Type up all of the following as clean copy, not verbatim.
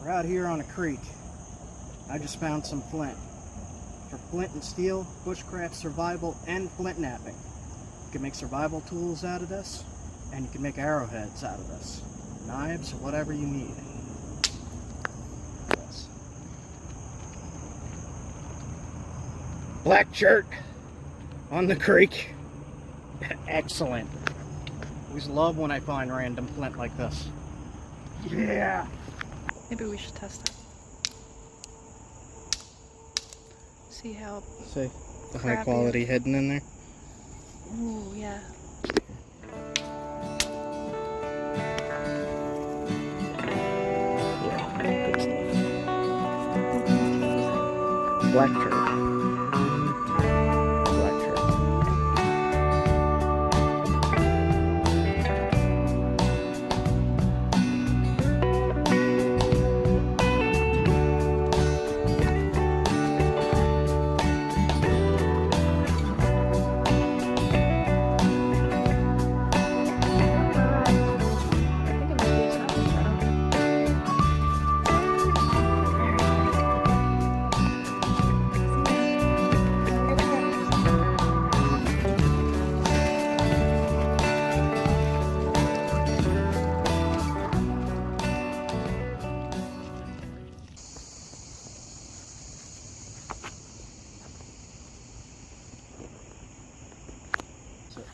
We're out here on a creek. I just found some flint. For flint and steel, bushcraft survival, and flint knapping. You can make survival tools out of this, and you can make arrowheads out of this. Knives, whatever you need. Yes. Black chert on the creek. Excellent. Always love when I find random flint like this. Yeah. Maybe we should test it. See how. See the high quality hidden in there. Ooh, yeah. Yeah, good stuff. Black chert. Black chert.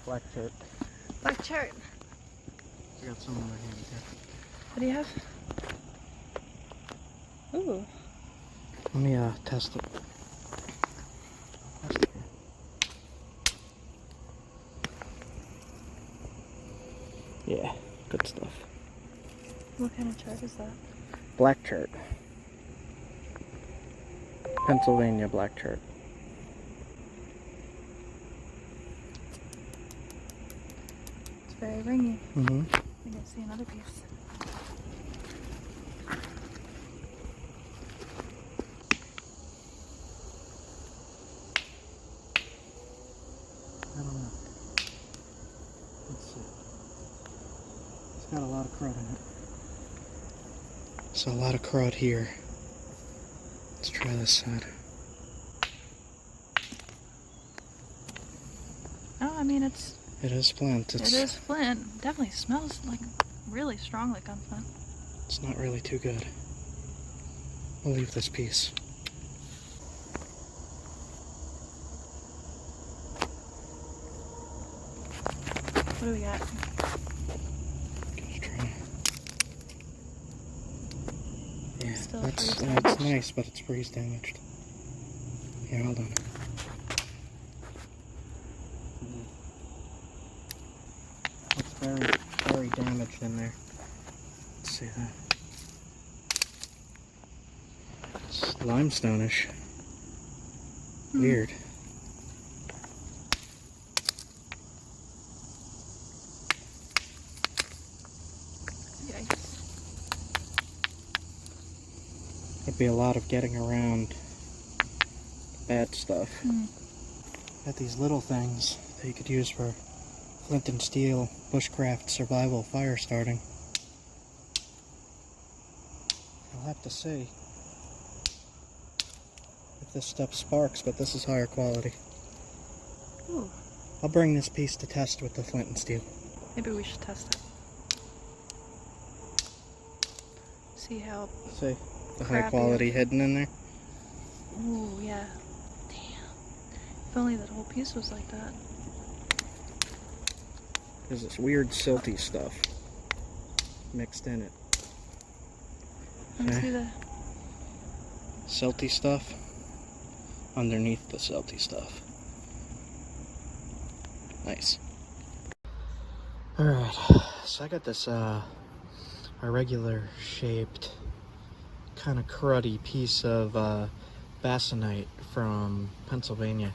Black chert. Black chert. I got some in my hand here. What do you have? Ooh. Let me test it. Yeah, good stuff. What kind of chert is that? Black chert. Pennsylvania black chert. It's very ringy. Mm-hmm. I think I see another piece. I don't know. Let's see. It's got a lot of crud in it. So a lot of crud here. Let's try this side. Oh, I mean, it is flint. is flint. Definitely smells like really strong like gunflint. It's not really too good. We'll leave this piece. What do we got? Gotta try. Yeah, Still that's freeze it's nice, but it's freeze damaged. Here, hold on. It's very, very damaged in there. Let's see that. It's limestone-ish. Weird. Yikes. There'd be a lot of getting around the bad stuff. Got these little things that you could use for flint and steel, bushcraft, survival, fire starting. I'll have to see if this stuff sparks, but this is higher quality. Ooh. I'll bring this piece to test with the flint and steel. Maybe we should test it. See how. See the high quality hidden in there? Ooh, yeah. Damn. If only that whole piece was like that. There's this weird silty stuff mixed in it. Let me see the. Silty stuff underneath the silty stuff. Nice. Alright, so I got this irregular shaped, kind of cruddy piece of basanite from Pennsylvania.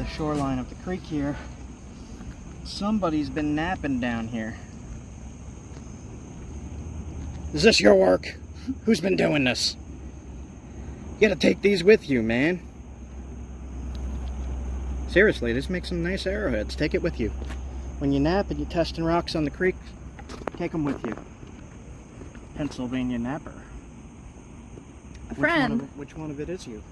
the shoreline of the creek here. Somebody's been napping down here. Is this your work? Who's been doing this? You gotta take these with you, man. Seriously, this makes some nice arrowheads. Take it with you. When you nap and you're testing rocks on the creek, take them with you. Pennsylvania napper. A friend. Which one of it is you?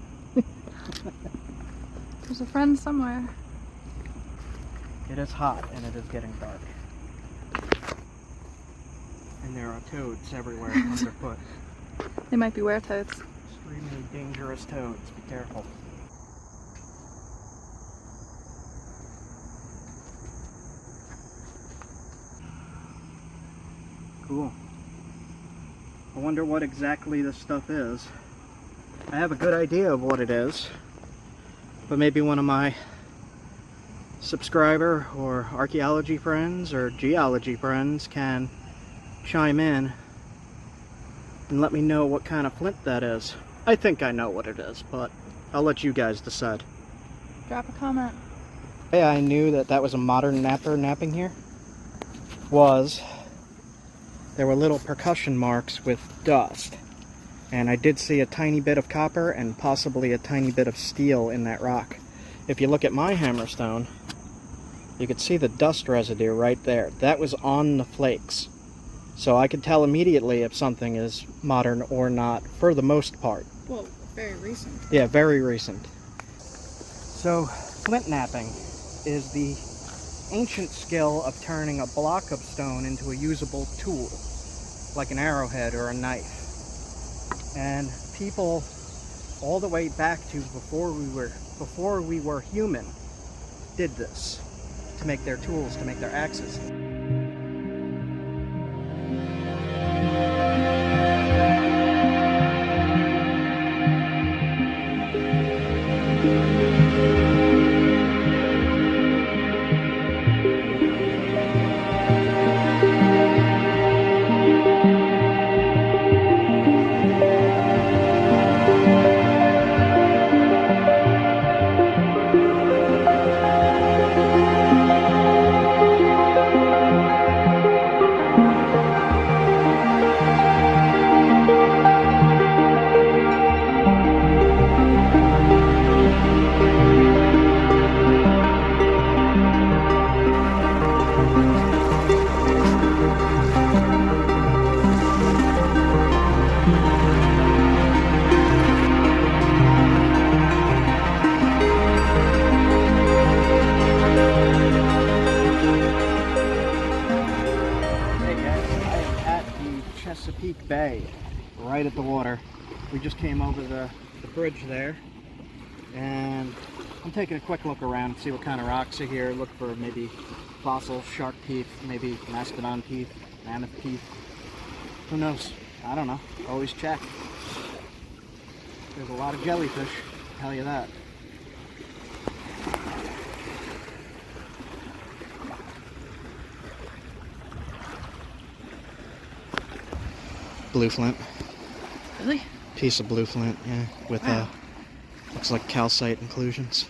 There's a friend somewhere. It is hot and it is getting dark. And there are toads everywhere underfoot. They might be were-toads. Extremely dangerous toads. Be careful. Cool. I wonder what exactly this stuff is. I have a good idea of what it is, but maybe one of my subscriber or archaeology friends or geology friends can chime in and let me know what kind of flint that is. I think I know what it is, but I'll let you guys decide. Drop a comment. The way I knew that that was a modern napper napping here was there were little percussion marks with dust, and I did see a tiny bit of copper and possibly a tiny bit of steel in that rock. If you look at my hammerstone, you could see the dust residue right there. That was on the flakes. So I could tell immediately if something is modern or not, for the most part. Well, very recent. Yeah, very recent. So, flint napping is the ancient skill of turning a block of stone into a usable tool, like an arrowhead or a knife. And people all the way back to before we were human did this to make their tools, to make their axes. Bay, right at the water. We just came over the bridge there, and I'm taking a quick look around, see what kind of rocks are here, look for maybe fossil shark teeth, maybe mastodon teeth, mammoth teeth. Who knows? I don't know. Always check. There's a lot of jellyfish, I'll tell you that. Blue flint. Really? Piece of blue flint, yeah, with wow. Looks like calcite inclusions.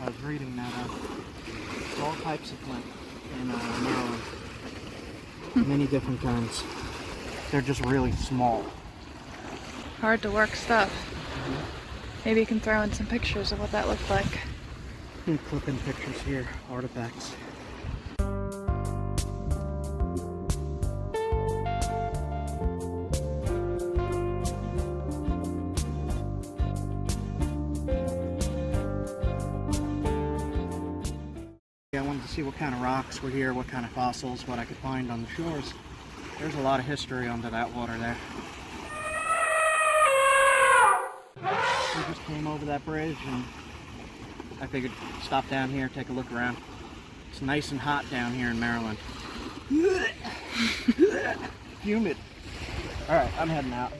I was reading that all types of flint in Maryland. Many different kinds. They're just really small. Hard to work stuff. Maybe you can throw in some pictures of what that looked like. Clip in pictures here, artifacts. I wanted to see what kind of rocks were here, what kind of fossils, what I could find on the shores. There's a lot of history under that water there. We just came over that bridge and I figured stop down here, take a look around. It's nice and hot down here in Maryland. Humid. Alright, I'm heading out.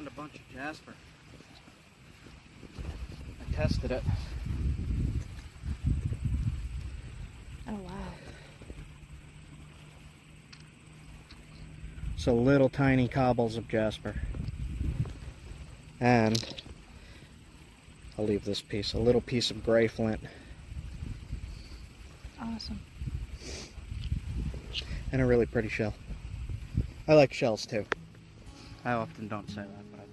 found a bunch of jasper. I tested it. Oh wow. So little tiny cobbles of jasper. And I'll leave this piece, a little piece of gray flint. Awesome. And a really pretty shell. I like shells too. I often don't say that, but I do.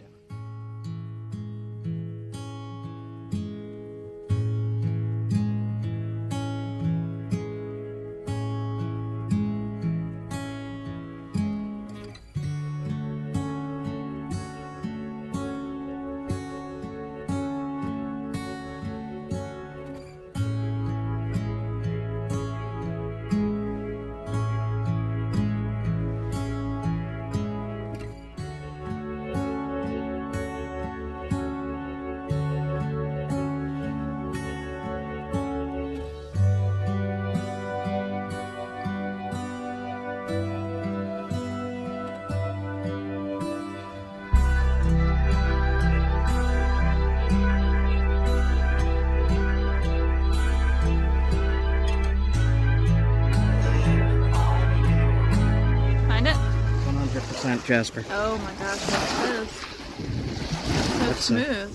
Jasper. Oh my gosh, that is so That's smooth.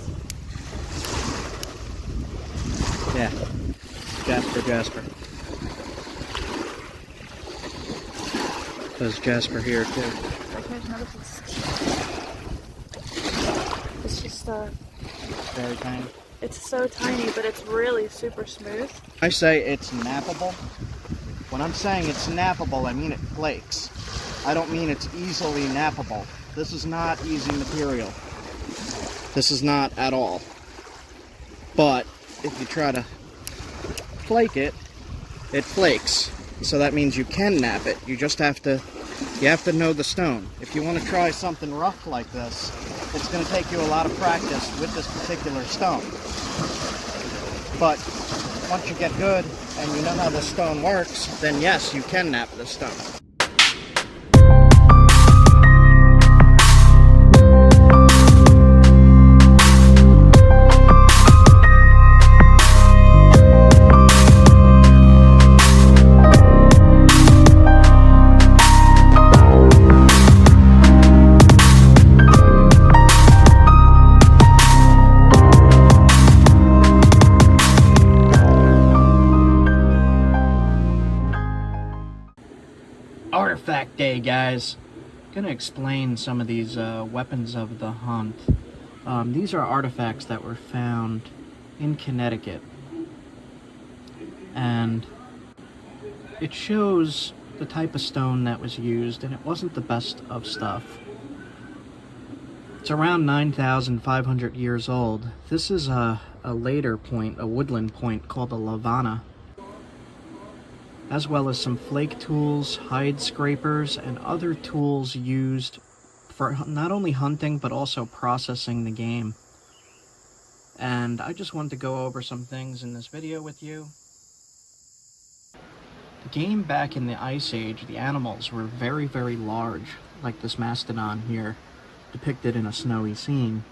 Yeah, Jasper. There's jasper here too. Like here's another piece. It's just Very tiny. it's so tiny, but it's really super smooth. I say it's nappable. When I'm saying it's nappable, I mean it flakes. I don't mean it's easily nappable. This is not easy material. This is not at all. But if you try to flake it, it flakes. So that means you can nap it. You just have to know the stone. If you want to try something rough like this, it's going to take you a lot of practice with this particular stone. But once you get good and you know how this stone works, then yes, you can nap this stone. Artifact day, guys. Gonna explain some of these weapons of the hunt. These are artifacts that were found in Connecticut, and it shows the type of stone that was used, and it wasn't the best of stuff. It's around 9,500 years old. This is a later point, a woodland point called a lavana, as well as some flake tools, hide scrapers, and other tools used for not only hunting but also processing the game. And I just wanted to go over some things in this video with you. The game back in the Ice Age, the animals were very, very large, like this mastodon here, depicted in a snowy scene.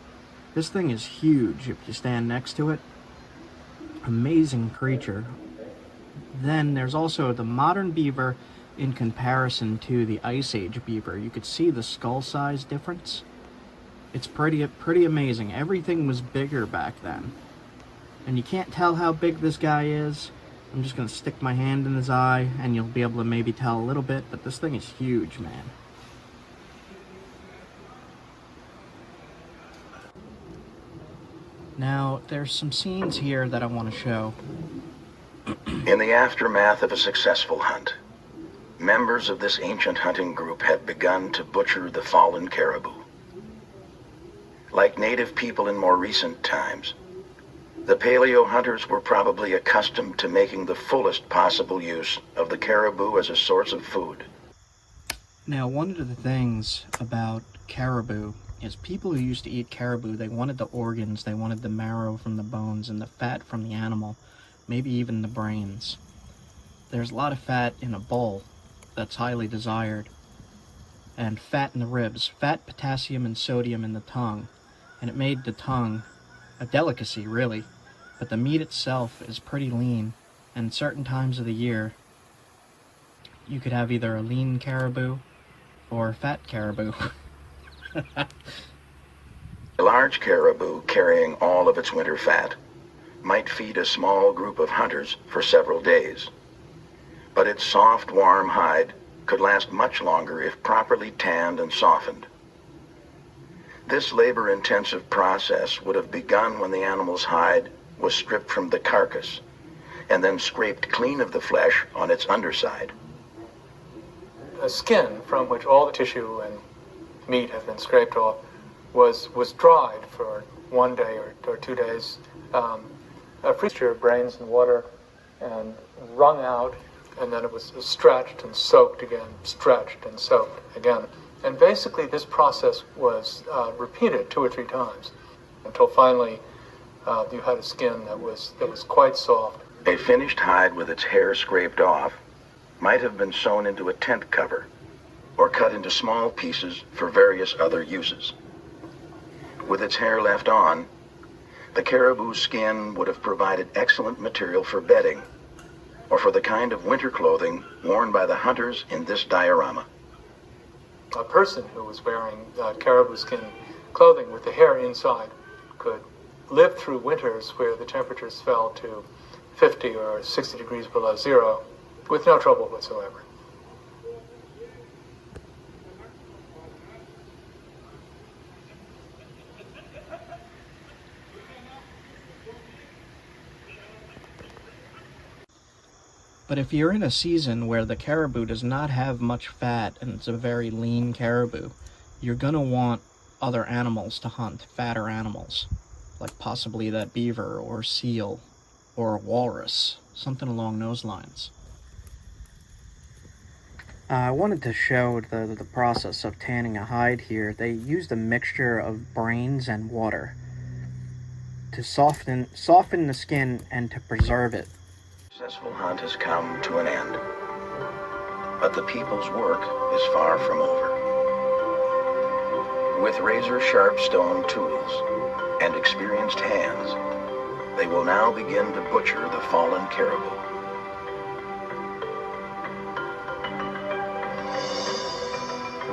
This thing is huge if you stand next to it. Amazing creature. Then there's also the modern beaver in comparison to the Ice Age beaver. You could see the skull size difference. It's pretty amazing. Everything was bigger back then. And you can't tell how big this guy is. I'm just going to stick my hand in his eye and you'll be able to maybe tell a little bit, but this thing is huge, man. Now, there's some scenes here that I want to show. In the aftermath of a successful hunt, members of this ancient hunting group had begun to butcher the fallen caribou. Like native people in more recent times, the paleo hunters were probably accustomed to making the fullest possible use of the caribou as a source of food. Now, one of the things about caribou is people who used to eat caribou, they wanted the organs, they wanted the marrow from the bones and the fat from the animal. Maybe even the brains. There's a lot of fat in a bull that's highly desired. and fat in the ribs. Fat, potassium, and sodium in the tongue. And it made the tongue a delicacy, really. But the meat itself is pretty lean, and certain times of the year, you could have either a lean caribou or a fat caribou. A large caribou carrying all of its winter fat might feed a small group of hunters for several days. But its soft, warm hide could last much longer if properly tanned and softened. This labor-intensive process would have begun when the animal's hide was stripped from the carcass and then scraped clean of the flesh on its underside. A skin from which all the tissue and meat have been scraped off was dried for 1 day or 2 days. A mixture of brains and water and wrung out, and then it was stretched and soaked again, stretched and soaked again. And basically this process was repeated 2 or 3 times until finally you had a skin that was quite soft. A finished hide with its hair scraped off might have been sewn into a tent cover or cut into small pieces for various other uses. With its hair left on, the caribou skin would have provided excellent material for bedding or for the kind of winter clothing worn by the hunters in this diorama. A person who was wearing caribou skin clothing with the hair inside could live through winters where the temperatures fell to 50 or 60 degrees below zero with no trouble whatsoever. But if you're in a season where the caribou does not have much fat and it's a very lean caribou, you're going to want other animals to hunt, fatter animals, like possibly that beaver or seal or a walrus, something along those lines. I wanted to show the process of tanning a hide here. They used a mixture of brains and water to soften the skin and to preserve it. The successful hunt has come to an end, but the people's work is far from over. With razor-sharp stone tools and experienced hands, they will now begin to butcher the fallen caribou.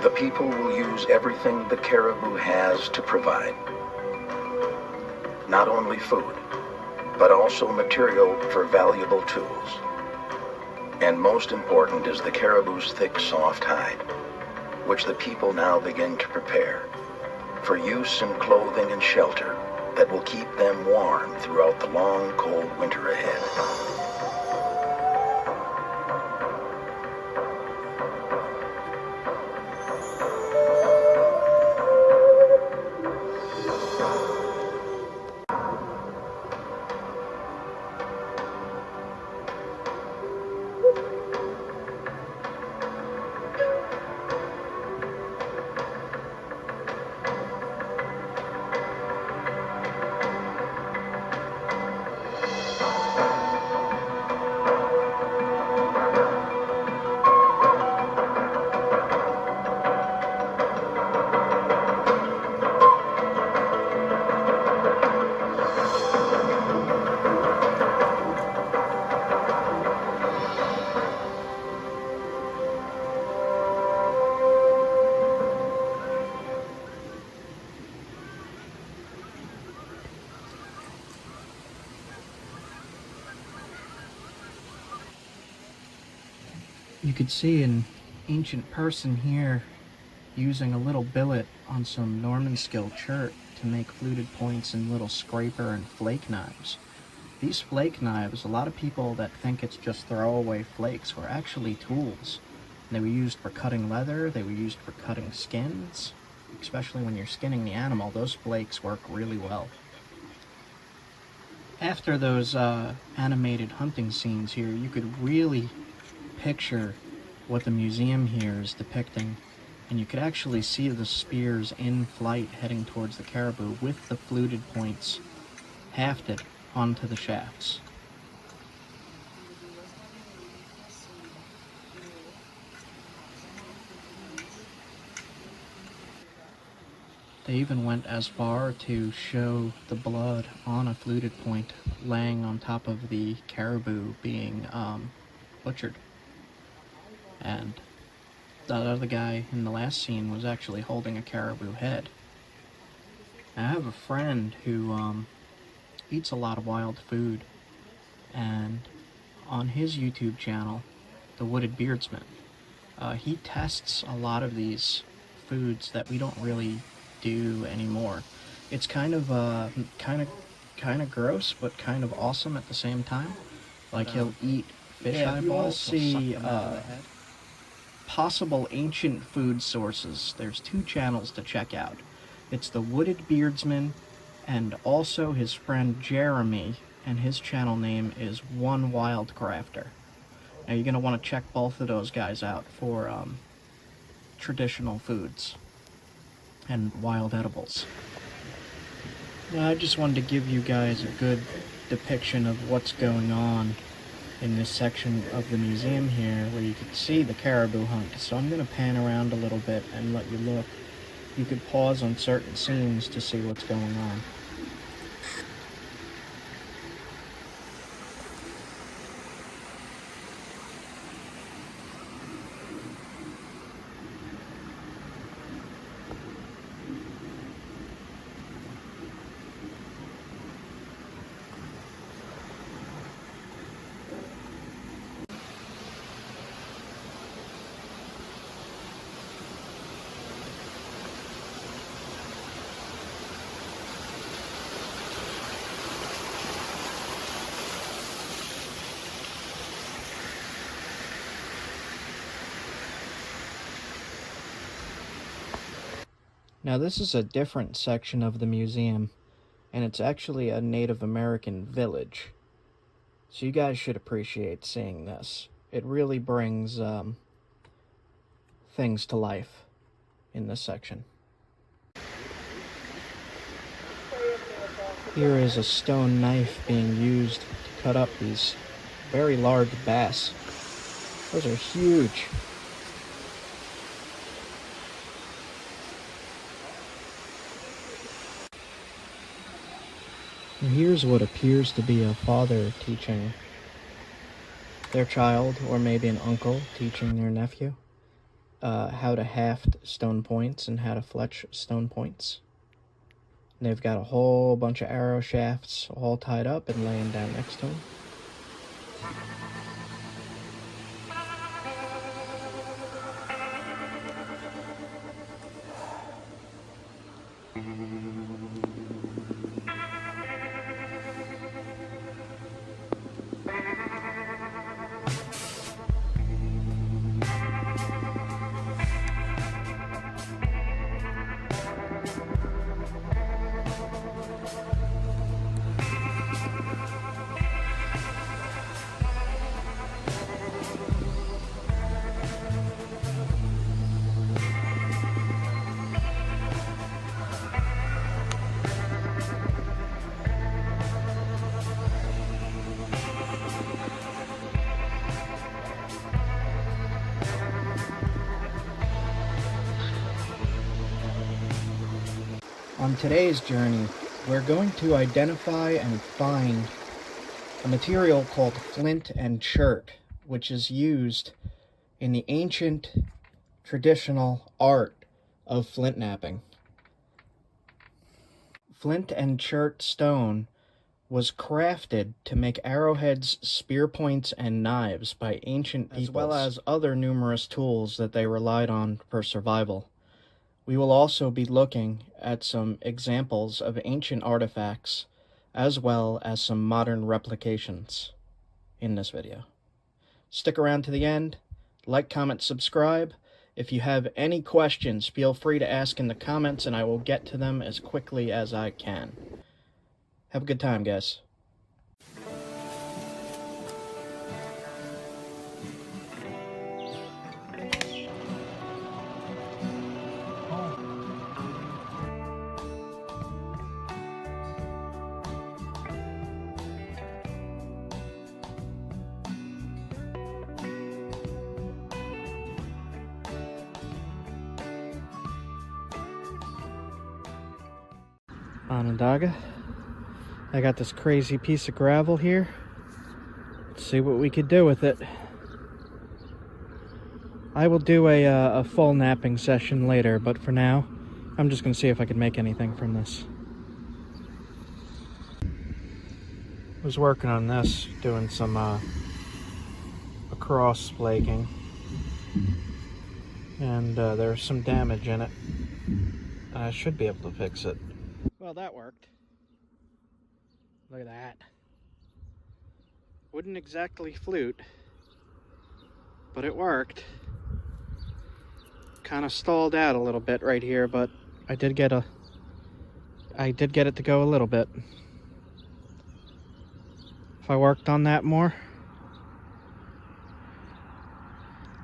The people will use everything the caribou has to provide. Not only food, but also material for valuable tools. And most important is the caribou's thick, soft hide, which the people now begin to prepare for use in clothing and shelter that will keep them warm throughout the long, cold winter ahead. You could see an ancient person here using a little billet on some Norman skill chert to make fluted points and little scraper and flake knives. These flake knives, a lot of people that think it's just throwaway flakes, were actually tools. They were used for cutting leather, they were used for cutting skins, especially when you're skinning the animal. Those flakes work really well. After those animated hunting scenes here, you could really picture what the museum here is depicting, and you could actually see the spears in flight heading towards the caribou with the fluted points hafted onto the shafts. They even went as far to show the blood on a fluted point laying on top of the caribou being butchered. And the other guy in the last scene was actually holding a caribou head. I have a friend who eats a lot of wild food, and on his YouTube channel, The Wooded Beardsman, he tests a lot of these foods that we don't really do anymore. It's kind of gross, but kind of awesome at the same time. Like he'll eat fish eyeballs. See possible ancient food sources, there's 2 channels to check out. It's The Wooded Beardsman and also his friend Jeremy, and his channel name is One Wild Crafter. Now you're going to want to check both of those guys out for traditional foods and wild edibles. Now I just wanted to give you guys a good depiction of what's going on in this section of the museum here, where you can see the caribou hunt. So I'm going to pan around a little bit and let you look. You could pause on certain scenes to see what's going on. Now this is a different section of the museum, and it's actually a Native American village. So you guys should appreciate seeing this. It really brings things to life in this section. Here is a stone knife being used to cut up these very large bass. Those are huge. And here's what appears to be a father teaching their child, or maybe an uncle teaching their nephew, how to haft stone points and how to fletch stone points. And they've got a whole bunch of arrow shafts all tied up and laying down next to them. On today's journey, we're going to identify and find a material called flint and chert, which is used in the ancient traditional art of flintknapping. Flint and chert stone was crafted to make arrowheads, spear points, and knives by ancient peoples, as well as other numerous tools that they relied on for survival. We will also be looking at some examples of ancient artifacts, as well as some modern replications in this video. Stick around to the end, like, comment, subscribe. If you have any questions, feel free to ask in the comments and I will get to them as quickly as I can. Have a good time, guys. Onondaga. I got this crazy piece of gravel here. Let's see what we could do with it. I will do a full napping session later, but for now, I'm just going to see if I can make anything from this. I was working on this, doing some across flaking, and there's some damage in it. I should be able to fix it. Well, that worked. Look at that. Wouldn't exactly flute, but it worked. Kind of stalled out a little bit right here, but I did get it to go a little bit. If I worked on that more,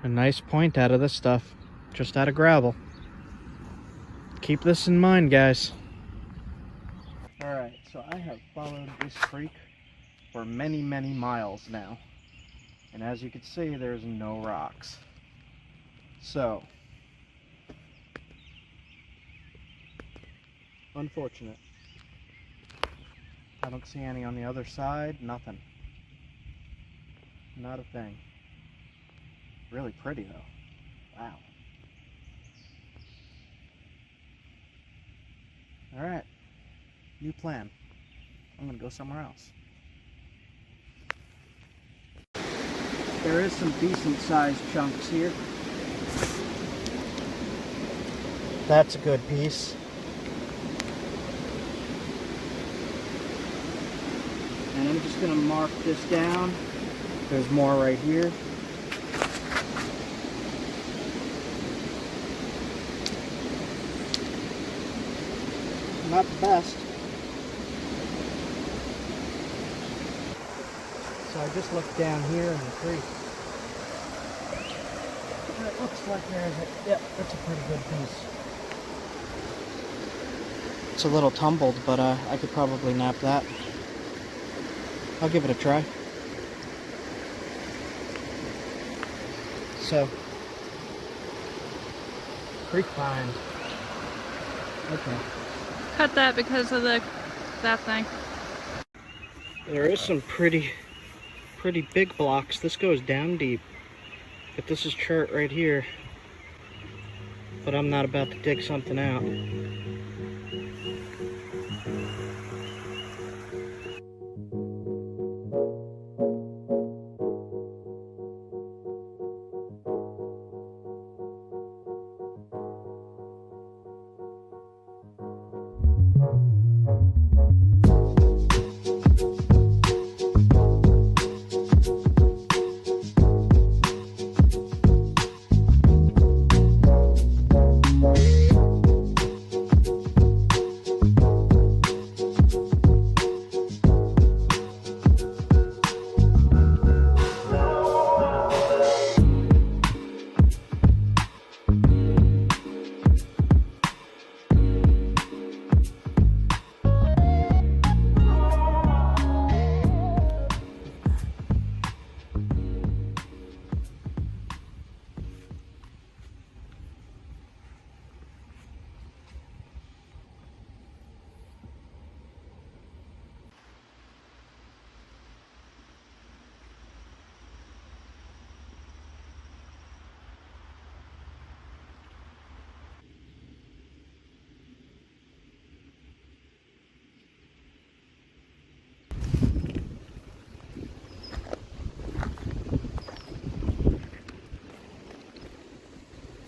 a nice point out of this stuff, just out of gravel. Keep this in mind, guys. Alright, so I have followed this creek for many, many miles now. And as you can see, there's no rocks. So, unfortunate. I don't see any on the other side, nothing. Not a thing. Really pretty though. Wow. Alright. New plan. I'm gonna go somewhere else. There is some decent sized chunks here. That's a good piece. And I'm just gonna mark this down. There's more right here. Not the best. So I just looked down here in the creek. And it looks like there's a, yep, that's a pretty good piece. It's a little tumbled, but I could probably nap that. I'll give it a try. So, creek find. Okay. Cut that because of that thing. There is some pretty big blocks. This goes down deep. But this is chert right here. But I'm not about to dig something out.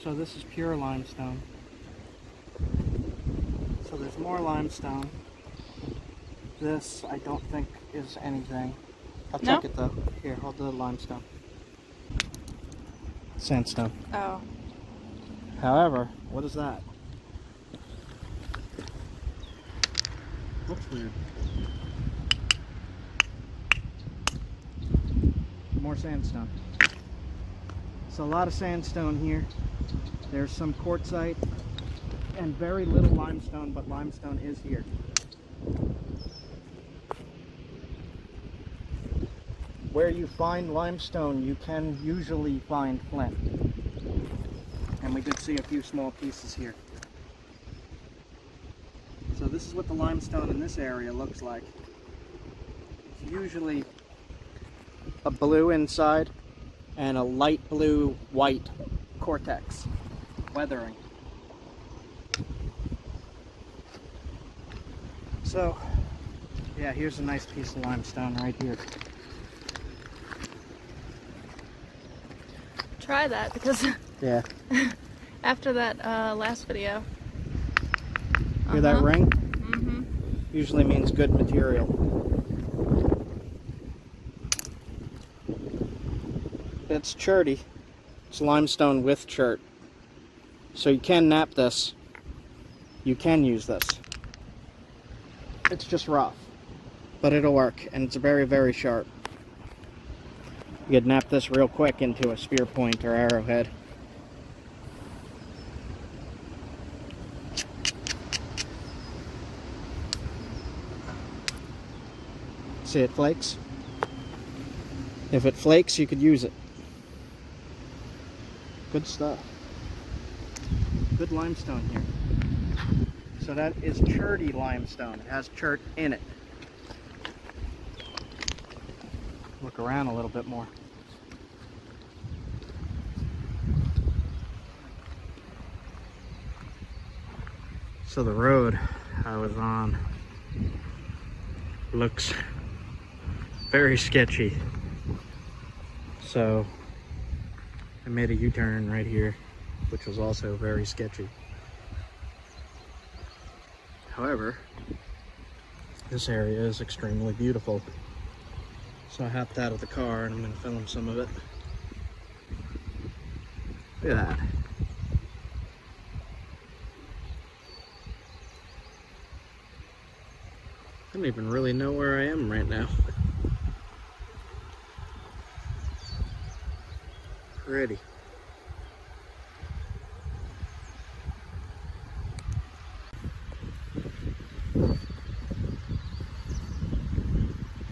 So this is pure limestone. So there's more limestone. This I don't think is anything. I'll check it though. Here, hold the limestone. Sandstone. Oh. However, what is that? Looks weird. More sandstone. So a lot of sandstone here. There's some quartzite and very little limestone, but limestone is here. Where you find limestone, you can usually find flint. And we did see a few small pieces here. So this is what the limestone in this area looks like. It's usually a blue inside and a light blue white cortex weathering. So yeah, here's a nice piece of limestone right here. Try that, because Yeah. after that last video. Hear that ring? Mm-hmm. Usually means good material. It's cherty. It's limestone with chert. So you can knap this. You can use this. It's just rough, but it'll work, and it's very, very sharp. You could knap this real quick into a spear point or arrowhead. See, it flakes. If it flakes, you could use it. Good stuff. Good limestone here. So that is cherty limestone. It has chert in it. Look around a little bit more. So the road I was on looks very sketchy. So I made a U-turn right here, which was also very sketchy. However, this area is extremely beautiful. So I hopped out of the car and I'm going to film some of it. Look at that. I don't even really know where I am right now. Pretty.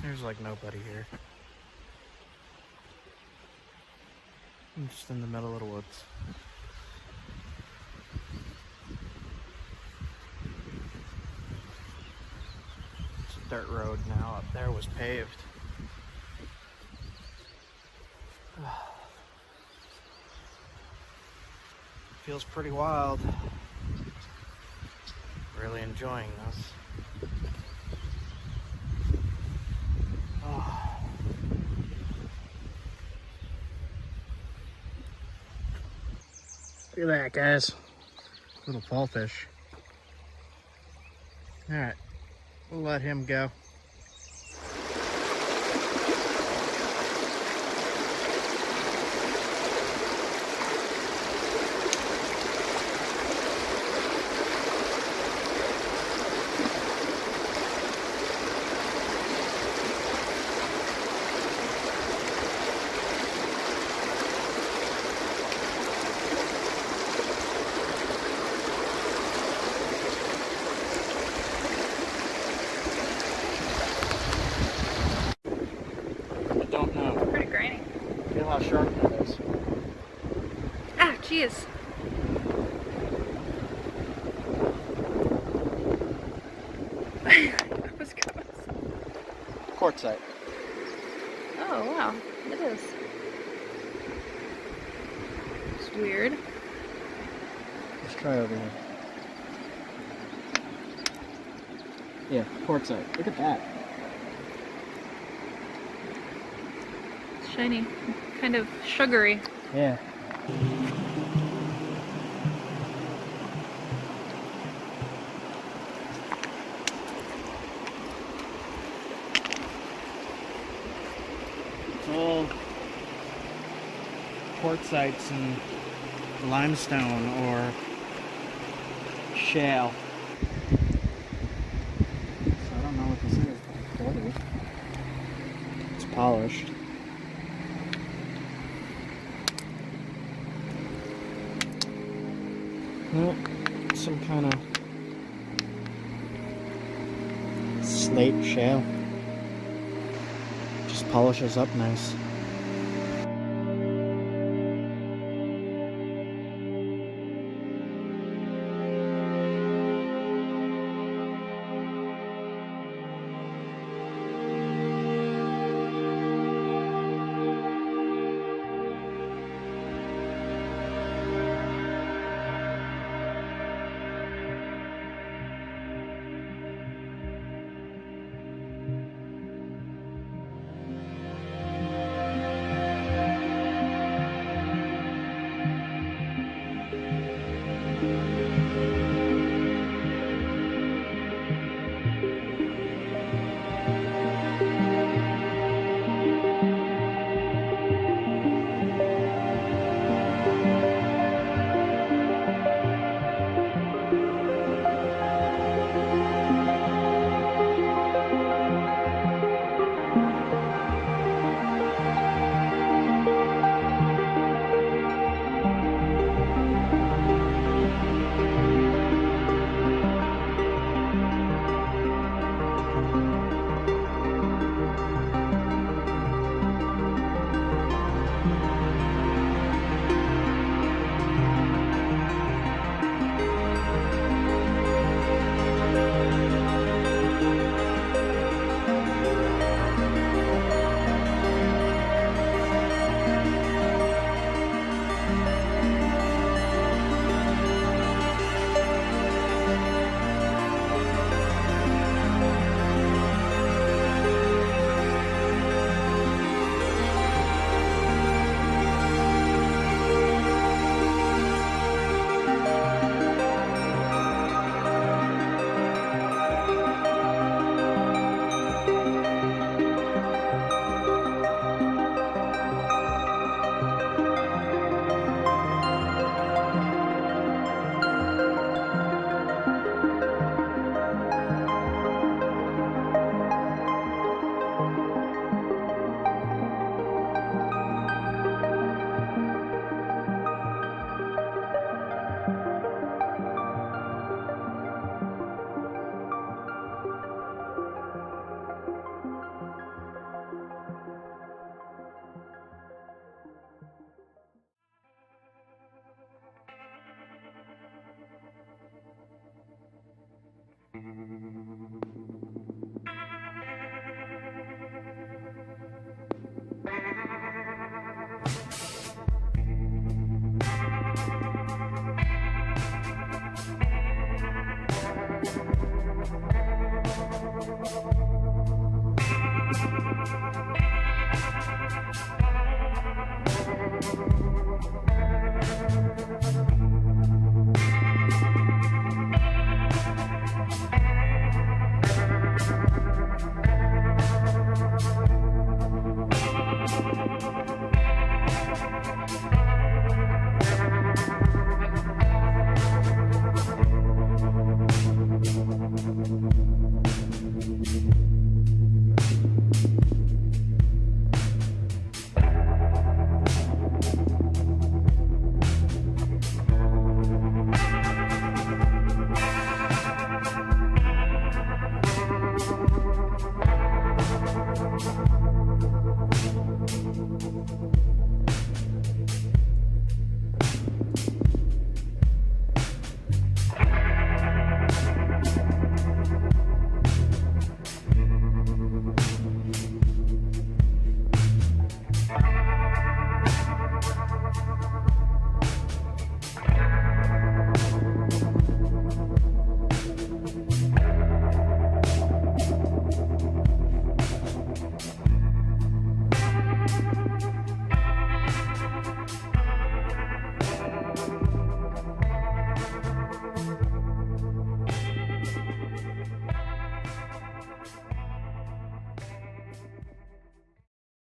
There's like nobody here. I'm just in the middle of the woods. It's a dirt road now. Up there was paved. Feels pretty wild. Really enjoying this. Oh. Look at that, guys. Little fall fish. Alright, we'll let him go. Pretty grainy. Feel how sharp that is. Ah, jeez. That was gross. Quartzite. Oh, wow. It is. It's weird. Let's try over here. Yeah, quartzite. Look at that. It's shiny. Kind of sugary. Yeah. It's all quartzites and limestone or shale. So I don't know what this is. Quartz. It's polished. Well, some kind of slate shale. Just polishes up nice.